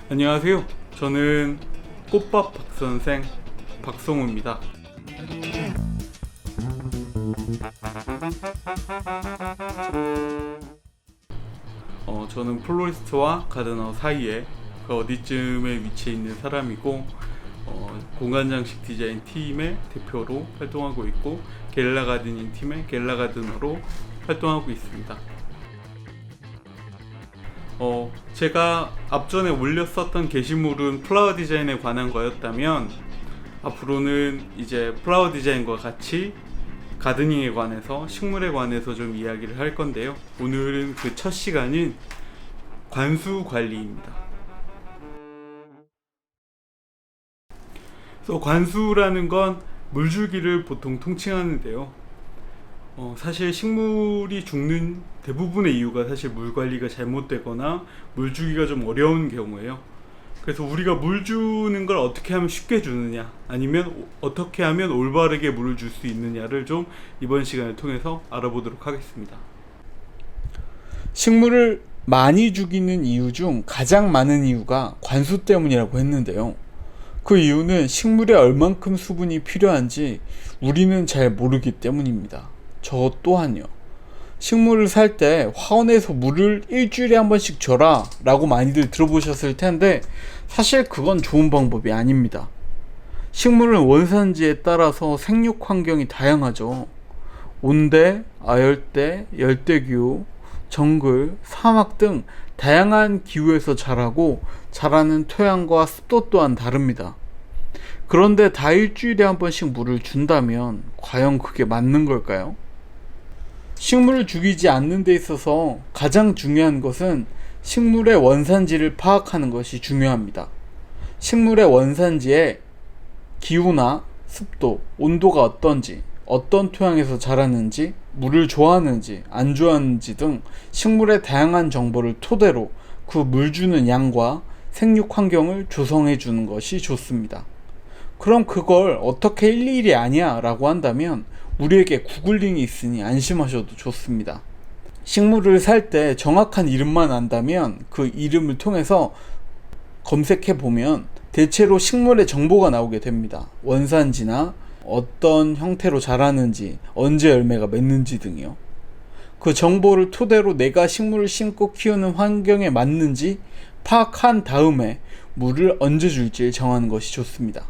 안녕하세요. 저는 꽃밥 박선생 박성우입니다. 저는 플로리스트와 가드너 사이에 그 어디쯤에 위치해 있는 사람이고, 공간장식 디자인 팀의 대표로 활동하고 있고, 게릴라 가드닝 팀의 게릴라 가드너로 활동하고 있습니다. 제가 앞전에 올렸었던 게시물은 플라워 디자인에 관한 거였다면, 앞으로는 이제 플라워 디자인과 같이 가드닝에 관해서, 식물에 관해서 좀 이야기를 할 건데요. 오늘은 그 첫 시간인 관수 관리입니다. 그래서 관수라는 건 물주기를 보통 통칭하는데요. 사실 식물이 죽는 대부분의 이유가 사실 물 관리가 잘못되거나 물주기가 좀 어려운 경우예요. 그래서 우리가 물 주는 걸 어떻게 하면 쉽게 주느냐, 아니면 어떻게 하면 올바르게 물을 줄 수 있느냐를 좀 이번 시간을 통해서 알아보도록 하겠습니다. 식물을 많이 죽이는 이유 중 가장 많은 이유가 관수 때문이라고 했는데요. 그 이유는 식물에 얼만큼 수분이 필요한지 우리는 잘 모르기 때문입니다. 저 또한요. 식물을 살 때 화원에서 물을 일주일에 한 번씩 줘라 라고 많이들 들어보셨을 텐데, 사실 그건 좋은 방법이 아닙니다. 식물은 원산지에 따라서 생육 환경이 다양하죠. 온대, 아열대, 열대기후, 정글, 사막 등 다양한 기후에서 자라고 자라는 토양과 습도 또한 다릅니다. 그런데 다 일주일에 한 번씩 물을 준다면 과연 그게 맞는 걸까요? 식물을 죽이지 않는 데 있어서 가장 중요한 것은 식물의 원산지를 파악하는 것이 중요합니다. 식물의 원산지에 기후나 습도, 온도가 어떤지, 어떤 토양에서 자라는지, 물을 좋아하는지 안 좋아하는지 등 식물의 다양한 정보를 토대로 그 물 주는 양과 생육 환경을 조성해 주는 것이 좋습니다. 그럼 그걸 어떻게 일일이 아냐 라고 한다면 우리에게 구글링이 있으니 안심하셔도 좋습니다. 식물을 살 때 정확한 이름만 안다면 그 이름을 통해서 검색해 보면 대체로 식물의 정보가 나오게 됩니다. 원산지나 어떤 형태로 자라는지, 언제 열매가 맺는지 등이요. 그 정보를 토대로 내가 식물을 심고 키우는 환경에 맞는지 파악한 다음에 물을 언제 줄지 정하는 것이 좋습니다.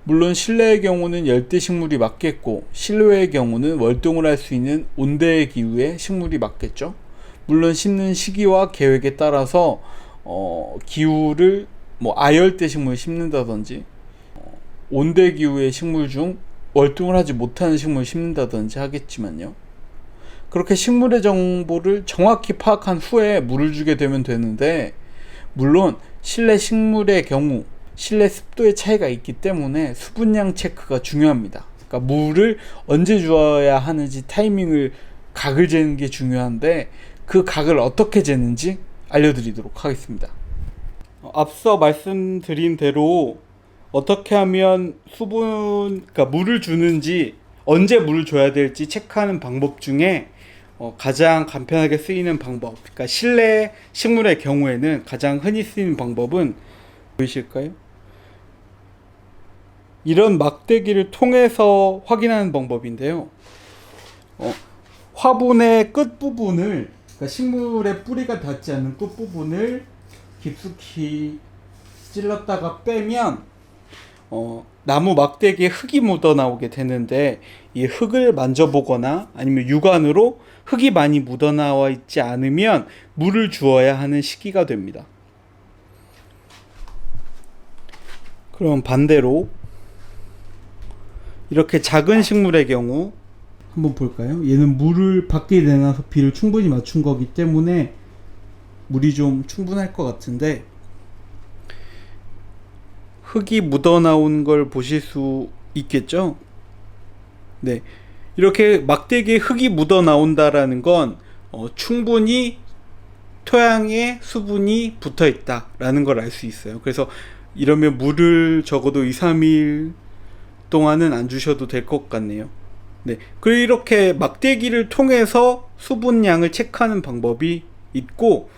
물론 실내의 경우는 열대 식물이 맞겠고, 실외의 경우는 월동을 할 수 있는 온대의 기후의 식물이 맞겠죠. 물론 심는 시기와 계획에 따라서 기후를 아열대 식물을 심는다든지, 온대 기후의 식물 중 월동을 하지 못하는 식물을 심는다든지 하겠지만요. 그렇게 식물의 정보를 정확히 파악한 후에 물을 주게 되면 되는데, 물론 실내 식물의 경우 실내 습도의 차이가 있기 때문에 수분량 체크가 중요합니다. 그러니까 물을 언제 주어야 하는지 타이밍을, 각을 재는 게 중요한데, 그 각을 어떻게 재는지 알려드리도록 하겠습니다. 앞서 말씀드린 대로 어떻게 하면 그러니까 물을 주는지, 언제 물을 줘야 될지 체크하는 방법 중에 가장 간편하게 쓰이는 방법, 그러니까 실내 식물의 경우에는 가장 흔히 쓰이는 방법은 보이실까요? 이런 막대기를 통해서 확인하는 방법인데요. 화분의 끝부분을, 그러니까 식물의 뿌리가 닿지 않는 끝부분을 깊숙이 찔렀다가 빼면 나무 막대기에 흙이 묻어 나오게 되는데, 이 흙을 만져보거나 아니면 육안으로 흙이 많이 묻어 나와 있지 않으면 물을 주어야 하는 시기가 됩니다. 그럼 반대로 이렇게 작은 식물의 경우 한번 볼까요? 얘는 물을 밖에 내놔서 비를 충분히 맞춘 거기 때문에 물이 좀 충분할 것 같은데, 흙이 묻어나온 걸 보실 수 있겠죠? 네, 이렇게 막대기에 흙이 묻어나온다라는 건 충분히 토양에 수분이 붙어 있다라는 걸 알 수 있어요. 그래서 이러면 물을 적어도 2-3일 동안은 안 주셔도 될 것 같네요. 네, 그리고 이렇게 막대기를 통해서 수분량을 체크하는 방법이 있고,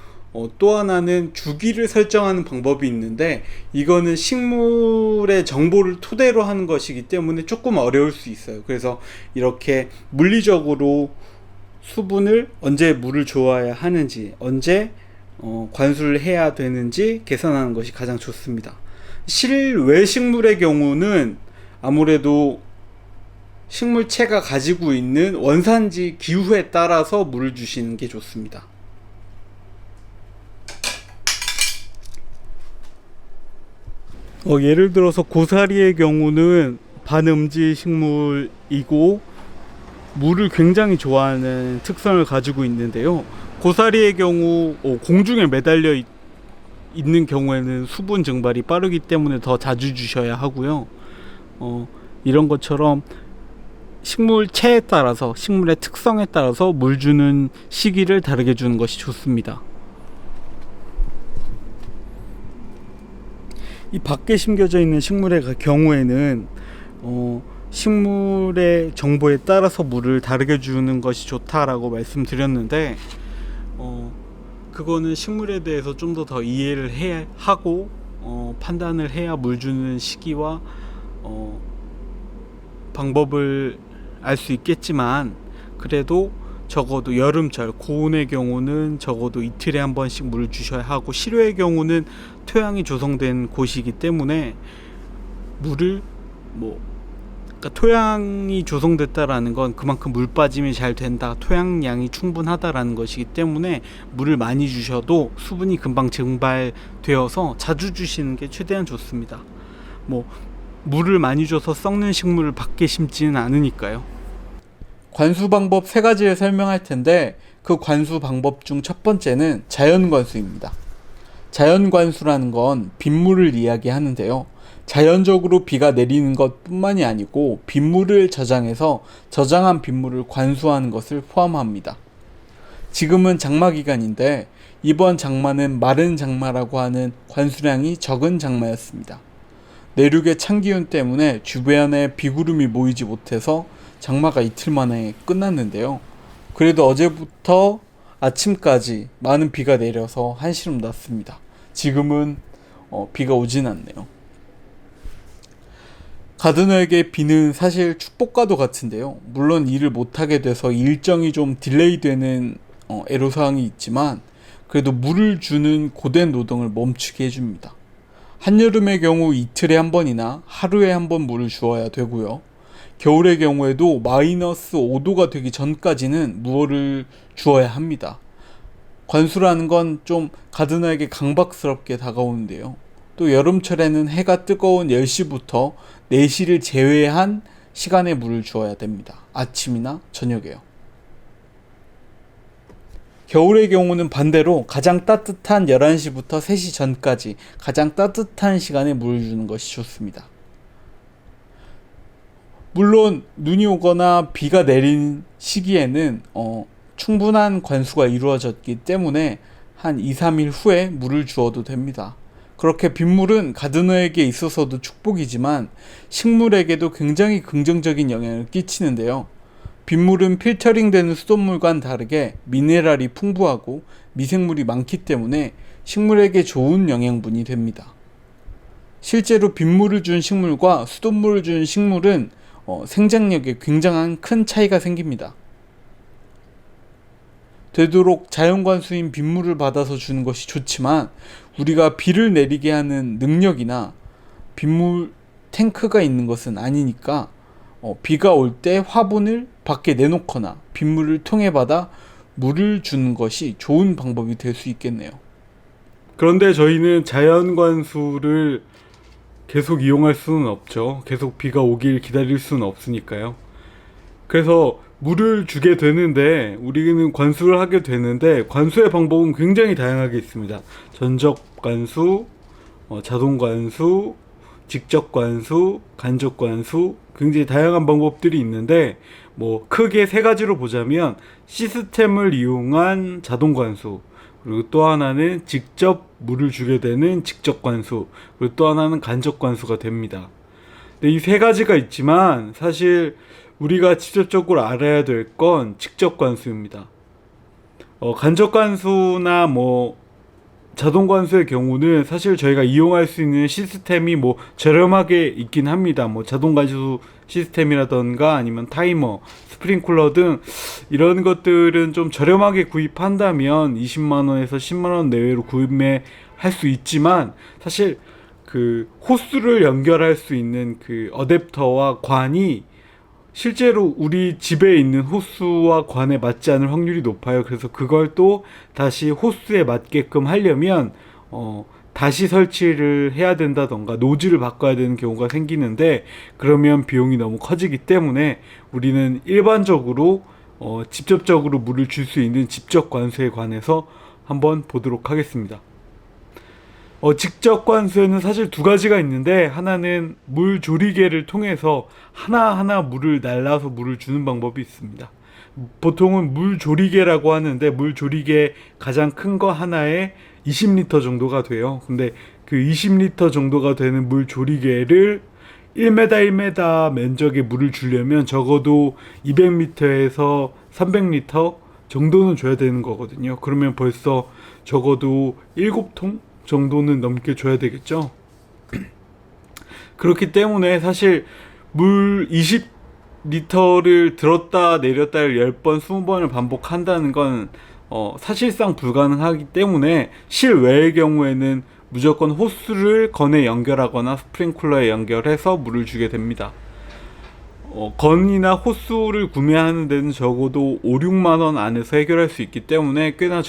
또 하나는 주기를 설정하는 방법이 있는데, 이거는 식물의 정보를 토대로 하는 것이기 때문에 조금 어려울 수 있어요. 그래서 이렇게 물리적으로 수분을 언제 물을 줘야 하는지, 언제 관수를 해야 되는지 계산하는 것이 가장 좋습니다. 실외 식물의 경우는 아무래도 식물체가 가지고 있는 원산지 기후에 따라서 물을 주시는 게 좋습니다. 예를 들어서 고사리의 경우는 반음지 식물이고 물을 굉장히 좋아하는 특성을 가지고 있는데요. 고사리의 경우 공중에 매달려 있는 경우에는 수분 증발이 빠르기 때문에 더 자주 주셔야 하고요. 이런 것처럼 식물체에 따라서, 식물의 특성에 따라서 물 주는 시기를 다르게 주는 것이 좋습니다. 이 밖에 심겨져 있는 식물의 경우에는 식물의 정보에 따라서 물을 다르게 주는 것이 좋다라고 말씀드렸는데, 그거는 식물에 대해서 좀 더 이해를 해야 하고 판단을 해야 물 주는 시기와 방법을 알 수 있겠지만, 그래도 적어도 여름철 고온의 경우는 적어도 이틀에 한 번씩 물을 주셔야 하고, 실외의 경우는 토양이 조성된 곳이기 때문에 물을 그러니까 토양이 조성됐다라는 건 그만큼 물 빠짐이 잘 된다, 토양량이 충분하다라는 것이기 때문에 물을 많이 주셔도 수분이 금방 증발되어서 자주 주시는 게 최대한 좋습니다. 물을 많이 줘서 썩는 식물을 밖에 심지는 않으니까요. 관수 방법 3가지를 설명할 텐데, 그 관수 방법 중 첫 번째는 자연관수입니다. 자연관수라는 건 빗물을 이야기하는데요. 자연적으로 비가 내리는 것 뿐만이 아니고 빗물을 저장해서 저장한 빗물을 관수하는 것을 포함합니다. 지금은 장마 기간인데, 이번 장마는 마른 장마라고 하는 관수량이 적은 장마였습니다. 내륙의 찬 기운 때문에 주변에 비구름이 모이지 못해서 장마가 이틀 만에 끝났는데요. 그래도 어제부터 아침까지 많은 비가 내려서 한시름 났습니다. 지금은 비가 오진 않네요. 가드너에게 비는 사실 축복과도 같은데요. 물론 일을 못하게 돼서 일정이 좀 딜레이 되는 애로사항이 있지만, 그래도 물을 주는 고된 노동을 멈추게 해줍니다. 한여름의 경우 이틀에 한 번이나 하루에 한 번 물을 주어야 되고요. 겨울의 경우에도 마이너스 5도가 되기 전까지는 물을 주어야 합니다. 관수라는 건 좀 가드너에게 강박스럽게 다가오는데요. 또 여름철에는 해가 뜨거운 10시부터 4시를 제외한 시간에 물을 주어야 됩니다. 아침이나 저녁에요. 겨울의 경우는 반대로 가장 따뜻한 11시부터 3시 전까지 가장 따뜻한 시간에 물을 주는 것이 좋습니다. 물론 눈이 오거나 비가 내린 시기에는 충분한 관수가 이루어졌기 때문에 한 2-3일 후에 물을 주어도 됩니다. 그렇게 빗물은 가드너에게 있어서도 축복이지만 식물에게도 굉장히 긍정적인 영향을 끼치는데요. 빗물은 필터링 되는 수돗물과는 다르게 미네랄이 풍부하고 미생물이 많기 때문에 식물에게 좋은 영양분이 됩니다. 실제로 빗물을 준 식물과 수돗물을 준 식물은 생장력에 굉장한 큰 차이가 생깁니다. 되도록 자연관수인 빗물을 받아서 주는 것이 좋지만, 우리가 비를 내리게 하는 능력이나 빗물 탱크가 있는 것은 아니니까 비가 올 때 화분을 밖에 내놓거나 빗물을 통해 받아 물을 주는 것이 좋은 방법이 될 수 있겠네요. 그런데 저희는 자연관수를 계속 이용할 수는 없죠. 계속 비가 오길 기다릴 수는 없으니까요. 그래서 물을 주게 되는데, 우리는 관수를 하게 되는데, 관수의 방법은 굉장히 다양하게 있습니다. 전적 관수, 자동 관수, 직접 관수, 간접 관수, 굉장히 다양한 방법들이 있는데, 크게 3가지로 보자면 시스템을 이용한 자동 관수, 그리고 또 하나는 직접 물을 주게 되는 직접 관수, 그리고 또 하나는 간접 관수가 됩니다. 근데 이 세 가지가 있지만 사실 우리가 직접적으로 알아야 될 건 직접 관수입니다. 간접 관수나 뭐 자동 관수의 경우는 사실 저희가 이용할 수 있는 시스템이 뭐 저렴하게 있긴 합니다. 뭐 자동 관수 시스템이라던가 아니면 타이머, 스프링클러 등 이런 것들은 좀 저렴하게 구입한다면 20만 원에서 10만 원 내외로 구매할 수 있지만 사실 그 호스를 연결할 수 있는 그 어댑터와 관이 실제로 우리 집에 있는 호스와 관에 맞지 않을 확률이 높아요. 그래서 그걸 또 다시 호스에 맞게끔 하려면 다시 설치를 해야 된다던가 노즐을 바꿔야 되는 경우가 생기는데, 그러면 비용이 너무 커지기 때문에 우리는 일반적으로 직접적으로 물을 줄 수 있는 직접 관수에 관해서 한번 보도록 하겠습니다. 직접 관수에는 사실 두 가지가 있는데, 하나는 물 조리개를 통해서 하나하나 물을 날라서 물을 주는 방법이 있습니다. 보통은 물 조리개라고 하는데, 물 조리개 가장 큰 거 하나에 20리터 정도가 돼요. 근데 그 20리터 정도가 되는 물 조리개를 1m 1m 면적의 물을 주려면 적어도 200m에서 300리터 정도는 줘야 되는 거거든요. 그러면 벌써 적어도 7통 정도는 넘게 줘야 되겠죠. 그렇기 때문에 사실 물 20리터를 들었다 내렸다를 10번, 20번을 반복한다는 건 사실상 불가능하기 때문에 실외의 경우에는 무조건 호스를 건에 연결하거나 스프링클러에 연결해서 물을 주게 됩니다. 건이나 호스를 구매하는 데는 적어도 5, 6만 원 안에서 해결할 수 있기 때문에 꽤나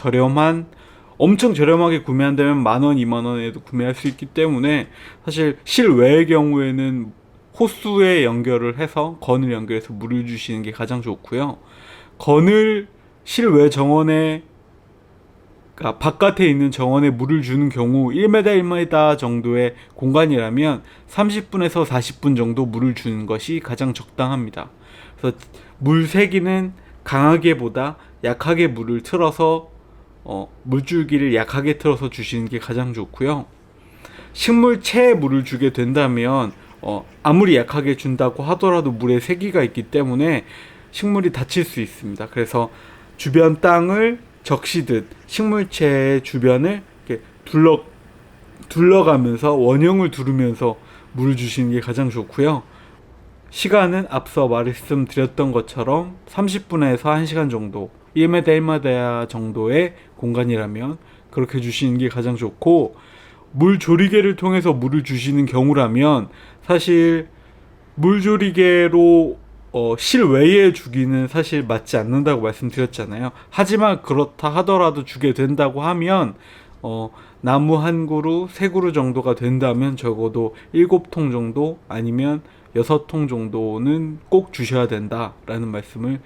엄청 저렴하게 구매한다면 10,000원, 20,000원에도 구매할 수 있기 때문에 사실 실외의 경우에는 호스에 연결을 해서 건을 연결해서 물을 주시는 게 가장 좋고요. 건을 실외 정원에, 그러니까 바깥에 있는 정원에 물을 주는 경우 1m, 1m 정도의 공간이라면 30분에서 40분 정도 물을 주는 것이 가장 적당합니다. 그래서 물 세기는 강하게보다 약하게 물을 틀어서 물줄기를 약하게 틀어서 주시는 게 가장 좋고요. 식물체에 물을 주게 된다면 아무리 약하게 준다고 하더라도 물에 세기가 있기 때문에 식물이 다칠 수 있습니다. 그래서 주변 땅을 적시듯 식물체의 주변을 이렇게 둘러가면서 원형을 두르면서 물을 주시는 게 가장 좋고요. 시간은 앞서 말씀드렸던 것처럼 30분에서 1시간 정도, 1m 1m 정도의 공간이라면 그렇게 주시는 게 가장 좋고, 물 조리개를 통해서 물을 주시는 경우라면 사실 물 조리개로 실외에 주기는 사실 맞지 않는다고 말씀드렸잖아요. 하지만 그렇다 하더라도 주게 된다고 하면 나무 한 그루, 3그루 정도가 된다면 적어도 7통 정도 아니면 6통 정도는 꼭 주셔야 된다라는 말씀을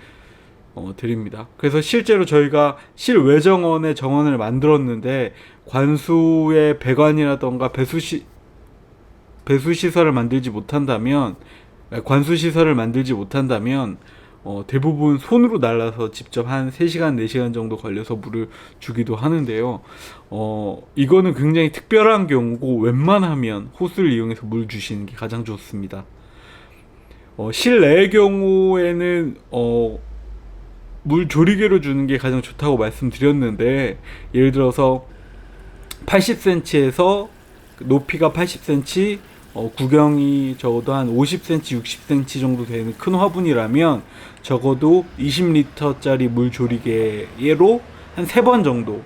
드립니다. 그래서 실제로 저희가 실외 정원에 정원을 만들었는데 관수의 배관이라던가 배수시설을 만들지 못한다면, 관수 시설을 만들지 못한다면 대부분 손으로 날라서 직접 한 3시간, 4시간 정도 걸려서 물을 주기도 하는데요. 이거는 굉장히 특별한 경우고 웬만하면 호스를 이용해서 물 주시는 게 가장 좋습니다. 실내의 경우에는 물 조리개로 주는 게 가장 좋다고 말씀드렸는데, 예를 들어서 80cm에서 높이가 80cm, 구경이 적어도 한 50cm, 60cm 정도 되는 큰 화분이라면 적어도 20리터짜리 물 조리개로 한 3번 정도,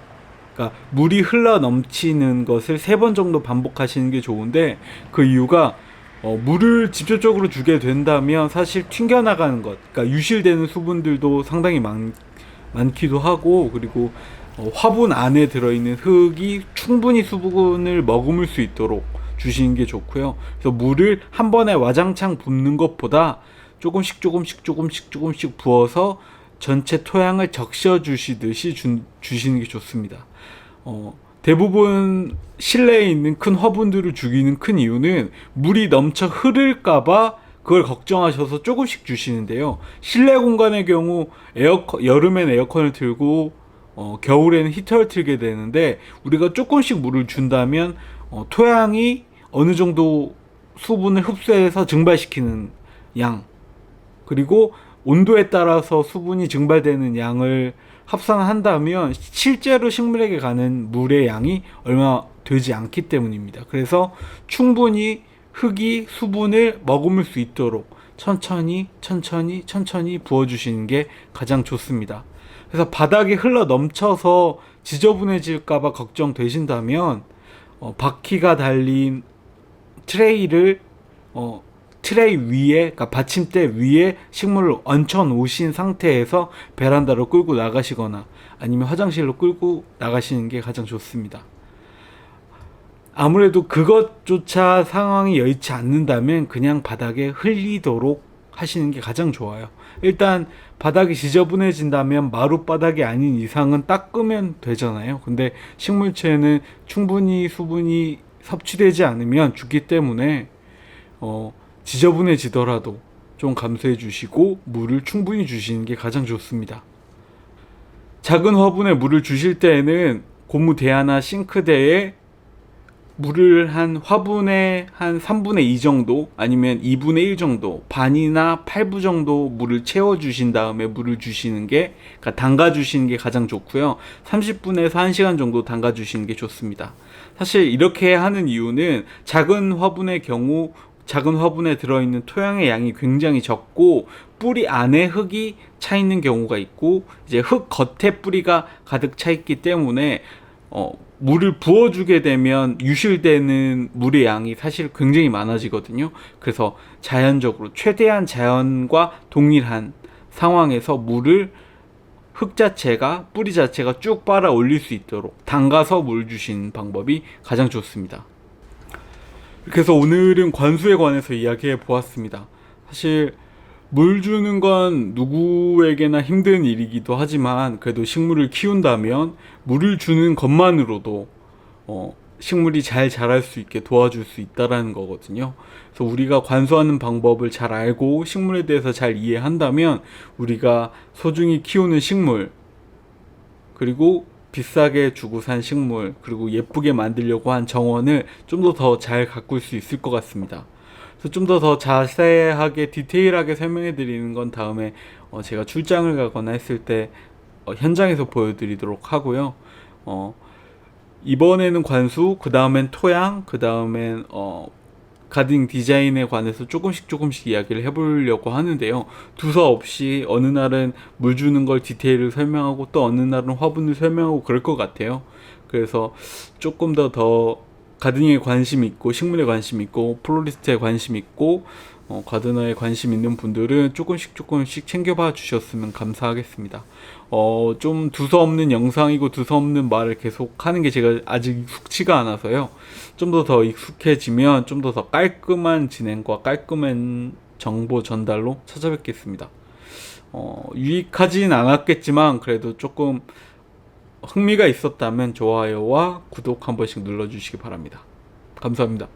그러니까 물이 흘러 넘치는 것을 3번 정도 반복하시는 게 좋은데, 그 이유가 물을 직접적으로 주게 된다면 사실 튕겨나가는 것, 그러니까 유실되는 수분들도 상당히 많기도 하고, 그리고 화분 안에 들어있는 흙이 충분히 수분을 머금을 수 있도록 주시는 게 좋고요. 그래서 물을 한 번에 와장창 붓는 것보다 조금씩 부어서 전체 토양을 적셔 주시듯이 주시는 게 좋습니다. 대부분 실내에 있는 큰 화분들을 주기는 큰 이유는 물이 넘쳐 흐를까봐 그걸 걱정하셔서 조금씩 주시는데요. 실내 공간의 경우 여름엔 에어컨을 틀고 겨울에는 히터를 틀게 되는데, 우리가 조금씩 물을 준다면 토양이 어느 정도 수분을 흡수해서 증발시키는 양, 그리고 온도에 따라서 수분이 증발되는 양을 합산한다면 실제로 식물에게 가는 물의 양이 얼마 되지 않기 때문입니다. 그래서 충분히 흙이 수분을 머금을 수 있도록 천천히 부어주시는 게 가장 좋습니다. 그래서 바닥에 흘러 넘쳐서 지저분해질까봐 걱정되신다면 바퀴가 달린 트레이를 트레이 위에, 그러니까 받침대 위에 식물을 얹혀 놓으신 상태에서 베란다로 끌고 나가시거나 아니면 화장실로 끌고 나가시는 게 가장 좋습니다. 아무래도 그것조차 상황이 여의치 않는다면 그냥 바닥에 흘리도록 하시는 게 가장 좋아요. 일단 바닥이 지저분해진다면 마룻바닥이 아닌 이상은 닦으면 되잖아요. 근데 식물체는 충분히 수분이 섭취되지 않으면 죽기 때문에 지저분해지더라도 좀 감수해 주시고 물을 충분히 주시는 게 가장 좋습니다. 작은 화분에 물을 주실 때에는 고무 대야나 싱크대에 물을 한 화분의 한 3분의 2 정도 아니면 2분의 1 정도, 반이나 8부 정도 물을 채워 주신 다음에 물을 주시는 게, 그러니까 담가 주시는 게 가장 좋고요. 30분에서 1시간 정도 담가 주시는 게 좋습니다. 사실 이렇게 하는 이유는 작은 화분의 경우 작은 화분에 들어있는 토양의 양이 굉장히 적고 뿌리 안에 흙이 차 있는 경우가 있고 이제 흙 겉에 뿌리가 가득 차 있기 때문에 물을 부어주게 되면 유실되는 물의 양이 사실 굉장히 많아지거든요. 그래서 자연적으로 최대한 자연과 동일한 상황에서 물을 흙 자체가, 뿌리 자체가 쭉 빨아 올릴 수 있도록 담가서 물 주시는 방법이 가장 좋습니다. 그래서 오늘은 관수에 관해서 이야기해 보았습니다. 사실 물 주는 건 누구에게나 힘든 일이기도 하지만 그래도 식물을 키운다면 물을 주는 것만으로도 식물이 잘 자랄 수 있게 도와줄 수 있다라는 거거든요. 그래서 우리가 관수하는 방법을 잘 알고 식물에 대해서 잘 이해한다면 우리가 소중히 키우는 식물, 그리고 비싸게 주고 산 식물, 그리고 예쁘게 만들려고 한 정원을 좀 더 잘 가꿀 수 있을 것 같습니다. 그래서 좀 더 자세하게 디테일하게 설명해 드리는 건 다음에 제가 출장을 가거나 했을 때 현장에서 보여드리도록 하고요. 이번에는 관수, 그 다음엔 토양, 그 다음엔 가드닝 디자인에 관해서 조금씩 이야기를 해보려고 하는데요. 두서없이 어느 날은 물 주는 걸 디테일을 설명하고 또 어느 날은 화분을 설명하고 그럴 것 같아요. 그래서 조금 더 가드닝에 관심 있고 식물에 관심 있고 플로리스트에 관심 있고 가드너에 관심 있는 분들은 조금씩 챙겨봐 주셨으면 감사하겠습니다. 좀 두서없는 영상이고 두서없는 말을 계속 하는 게 제가 아직 익숙치가 않아서요. 좀 더 익숙해지면 좀 더 깔끔한 진행과 깔끔한 정보 전달로 찾아뵙겠습니다. 유익하진 않았겠지만 그래도 조금 흥미가 있었다면 좋아요와 구독 한 번씩 눌러주시기 바랍니다. 감사합니다.